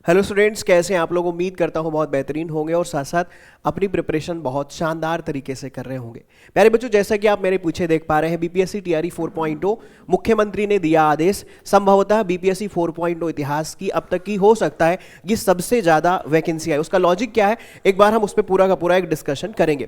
Hello students, कैसे हैं आप लोग। उम्मीद करता हूं बहुत बेहतरीन होंगे और साथ साथ अपनी प्रिपरेशन बहुत शानदार तरीके से कर रहे होंगे। प्यारे बच्चों, जैसा कि आप मेरे पीछे देख पा रहे हैं, बीपीएससी टीआरई 4.0 मुख्यमंत्री ने दिया आदेश। संभवतः बीपीएससी 4.0 इतिहास की अब तक की हो सकता है ये सबसे ज्यादा वैकेंसी है। उसका लॉजिक क्या है, एक बार हम उस पर पूरा का पूरा एक डिस्कशन करेंगे।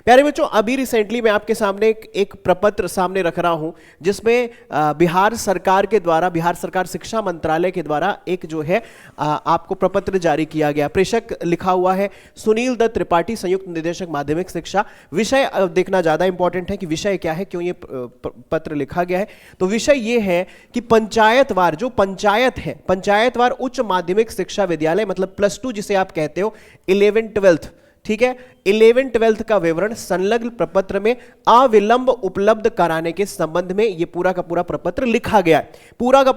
प्यारे बच्चों, अभी रिसेंटली मैं आपके सामने एक प्रपत्र सामने रख रहा हूं जिसमें बिहार सरकार के द्वारा, बिहार सरकार शिक्षा मंत्रालय के द्वारा एक जो है आपको प्रपत्र जारी किया गया। प्रेषक लिखा हुआ है सुनील दत्त त्रिपाठी, संयुक्त निदेशक माध्यमिक शिक्षा। विषय देखना ज्यादा इंपॉर्टेंट है कि विषय क्या है, क्यों ये पत्र लिखा गया है। तो विषय ये है कि पंचायतवार, जो पंचायत है, पंचायतवार उच्च माध्यमिक शिक्षा विद्यालय, मतलब +2 जिसे आप कहते हो, 11-12, ठीक है, 11-12 का विवरण संलग्न प्रपत्र में अविलंब उपलब्ध कराने के संबंध में ये पूरा का पूरा प्रपत्र लिखा गया है। पूरा का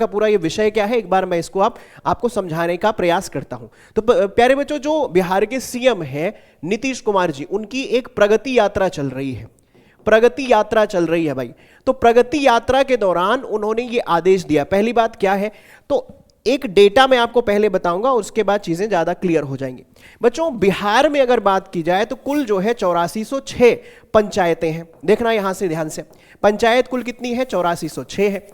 पूरा ये विषय क्या है, एक बार मैं इसको आपको समझाने का प्रयास करता हूं। तो प्यारे बच्चों, जो बिहार के सीएम हैं नीतीश कुमार जी, उनकी एक प्रगति यात्रा चल रही है। प्रगति यात्रा चल रही है भाई। तो प्रगति यात्रा के दौरान उन्होंने ये आदेश दिया। पहली बात क्या है, तो एक डेटा मैं आपको पहले बताऊंगा, उसके बाद चीजें ज्यादा क्लियर हो जाएंगी। बच्चों, बिहार में अगर बात की जाए तो कुल जो है 8406 पंचायतें हैं। देखना यहां से ध्यान से, पंचायत कुल कितनी है, 8406 है।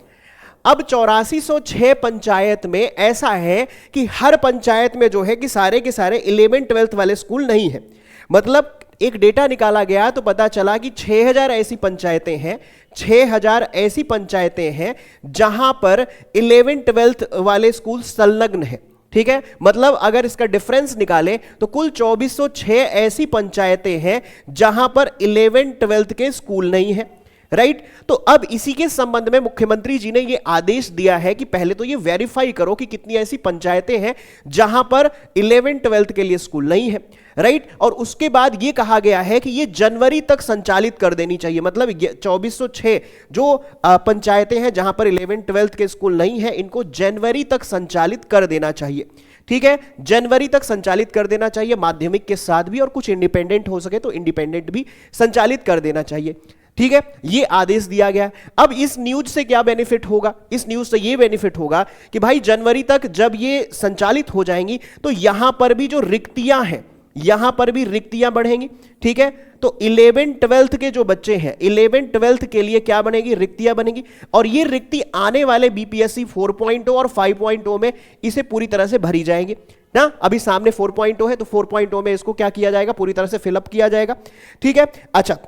अब 8406 पंचायत में ऐसा है कि हर पंचायत में जो है कि सारे के सारे 11-12 वाले स्कूल नहीं है। मतलब एक डेटा निकाला गया तो पता चला कि 6000 ऐसी पंचायतें हैं, 6000 ऐसी पंचायतें हैं जहां पर 11-12 वाले स्कूल संलग्न है। ठीक है, मतलब अगर इसका डिफरेंस निकालें तो कुल 2406 ऐसी पंचायतें हैं जहां पर 11-12 के स्कूल नहीं है। राइट, तो अब इसी के संबंध में मुख्यमंत्री जी ने यह आदेश दिया है कि पहले तो ये वेरीफाई करो कि कितनी ऐसी पंचायतें हैं जहां पर 11-12 के लिए स्कूल नहीं है। राइट, और उसके बाद ये कहा गया है कि ये जनवरी तक संचालित कर देनी चाहिए। मतलब 2406 जो पंचायतें हैं जहां पर 11-12 के स्कूल नहीं है, इनको जनवरी तक संचालित कर देना चाहिए। ठीक है, जनवरी तक संचालित कर देना चाहिए, माध्यमिक के साथ भी, और कुछ इंडिपेंडेंट हो सके तो इंडिपेंडेंट भी संचालित कर देना चाहिए। ठीक है, ये आदेश दिया गया। अब इस न्यूज से क्या बेनिफिट होगा, इस न्यूज से ये बेनिफिट होगा कि भाई जनवरी तक जब ये संचालित हो जाएंगी तो यहां पर भी जो रिक्तियां हैं, यहां पर भी रिक्तियां बढ़ेंगी। ठीक है, तो 11-12 के जो बच्चे हैं, 11-12 के लिए क्या बनेगी, रिक्तियां बनेगी। और ये रिक्ति आने वाले बीपीएससी 4.0 और 5.0 में इसे पूरी तरह से भरी जाएंगी ना। अभी सामने 4.0 है तो 4.0 में इसको क्या किया जाएगा, पूरी तरह से फिलअप किया जाएगा। ठीक है, अच्छा,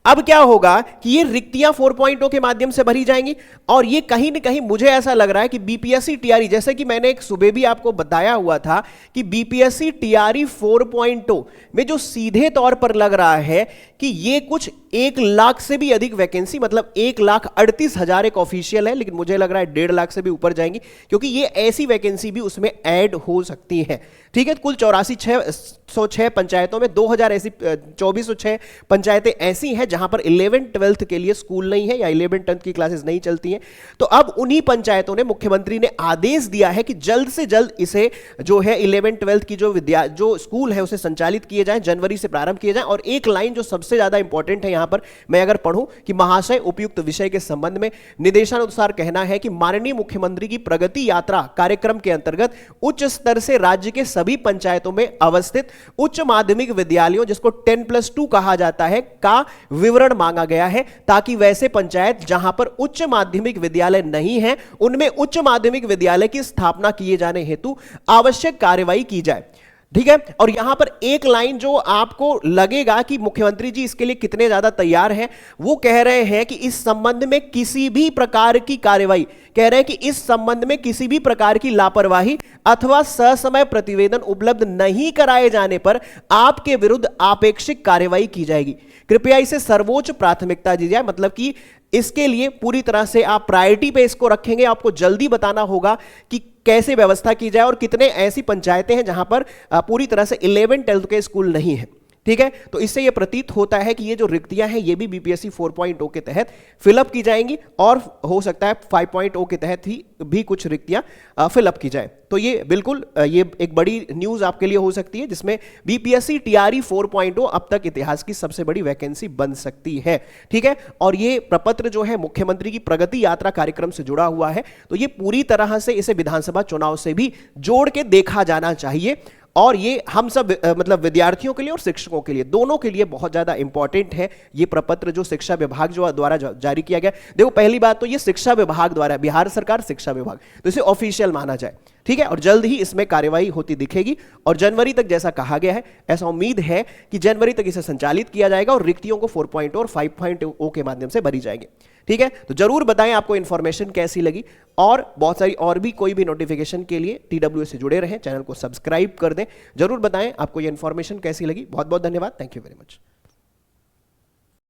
अब क्या होगा कि ये रिक्तियां 4.0 के माध्यम से भरी जाएंगी। और ये कहीं ना कहीं मुझे ऐसा लग रहा है कि बीपीएससी टीआरई, जैसे कि मैंने एक सुबह भी आपको बताया हुआ था कि बीपीएससी टीआरई 4.0 में जो सीधे तौर पर लग रहा है कि ये कुछ 1 लाख से भी अधिक वैकेंसी, मतलब 1,38,000 एक ऑफिशियल है, लेकिन मुझे लग रहा है 1.5 लाख से भी ऊपर जाएंगी, क्योंकि ये ऐसी वैकेंसी भी उसमें ऐड हो सकती है। ठीक है, कुल 8406 पंचायतों में 2000 ऐसी 2406 पंचायतें ऐसी हैं जहां पर 11-12 के लिए स्कूल नहीं है या 11-10 की क्लासेस नहीं चलती हैं। तो अब उन्हीं पंचायतों ने, मुख्यमंत्री ने आदेश दिया है कि जल्द से जल्द इसे जो है 11-12 की जो स्कूल है उसे संचालित किए जाएं, जनवरी से प्रारंभ किए जाएं। और एक लाइन जो सबसे ज्यादा इंपॉर्टेंट है यहां पर मैं अगर पढ़ूं कि महाशय, उपयुक्त विषय के संबंध में निर्देशानुसार कहना है कि माननीय मुख्यमंत्री की प्रगति यात्रा कार्यक्रम के अंतर्गत उच्च स्तर से राज्य के सभी पंचायतों में अवस्थित उच्च माध्यमिक विद्यालयों, जिसको 10+2 कहा जाता है, का विवरण मांगा गया है, ताकि वैसे पंचायत जहां पर उच्च माध्यमिक विद्यालय नहीं है उनमें उच्च माध्यमिक विद्यालय की स्थापना किए जाने हेतु आवश्यक कार्यवाही की जाए। ठीक है, और यहां पर एक लाइन जो आपको लगेगा कि मुख्यमंत्री जी इसके लिए कितने ज्यादा तैयार हैं, वो कह रहे हैं कि इस संबंध में किसी भी प्रकार की कार्यवाही, कह रहे हैं कि इस संबंध में किसी भी प्रकार की लापरवाही अथवा ससमय प्रतिवेदन उपलब्ध नहीं कराए जाने पर आपके विरुद्ध आपेक्षिक कार्यवाही की जाएगी। कृपया इसे सर्वोच्च प्राथमिकता दी जाए। मतलब कि इसके लिए पूरी तरह से आप प्रायोरिटी पे इसको रखेंगे। आपको जल्दी बताना होगा कि कैसे व्यवस्था की जाए और कितने ऐसी पंचायतें हैं जहां पर पूरी तरह से 11-12 के स्कूल नहीं है। ठीक है, तो इससे यह प्रतीत होता है कि ये जो रिक्तियां हैं ये भी बीपीएससी 4.0 के तहत फिलअप की जाएंगी और हो सकता है 5.0 के तहत ही भी कुछ रिक्तियां फिलअप की जाए। तो ये बिल्कुल ये एक बड़ी न्यूज आपके लिए हो सकती है, जिसमें बीपीएससी टीआरई 4.0 अब तक इतिहास की सबसे बड़ी वैकेंसी बन सकती है। ठीक है, और ये प्रपत्र जो है मुख्यमंत्री की प्रगति यात्रा कार्यक्रम से जुड़ा हुआ है, तो ये पूरी तरह से इसे विधानसभा चुनाव से भी जोड़ के देखा जाना चाहिए। और ये हम सब मतलब विद्यार्थियों के लिए और शिक्षकों के लिए, दोनों के लिए बहुत ज्यादा इंपॉर्टेंट है ये प्रपत्र जो शिक्षा विभाग जो द्वारा जारी किया गया। देखो, पहली बात तो ये शिक्षा विभाग द्वारा, बिहार सरकार शिक्षा विभाग, तो इसे ऑफिशियल माना जाए। ठीक है, और जल्द ही इसमें कार्यवाही होती दिखेगी और जनवरी तक जैसा कहा गया है, ऐसा उम्मीद है कि जनवरी तक इसे संचालित किया जाएगा और रिक्तियों को 4.0 और 5.0 के माध्यम से भरी जाएंगे। ठीक है, तो जरूर बताएं आपको इंफॉर्मेशन कैसी लगी, और बहुत सारी और भी कोई भी नोटिफिकेशन के लिए TWS से जुड़े रहें, चैनल को सब्सक्राइब कर दें। जरूर बताएं आपको ये इंफॉर्मेशन कैसी लगी। बहुत बहुत धन्यवाद, थैंक यू वेरी मच।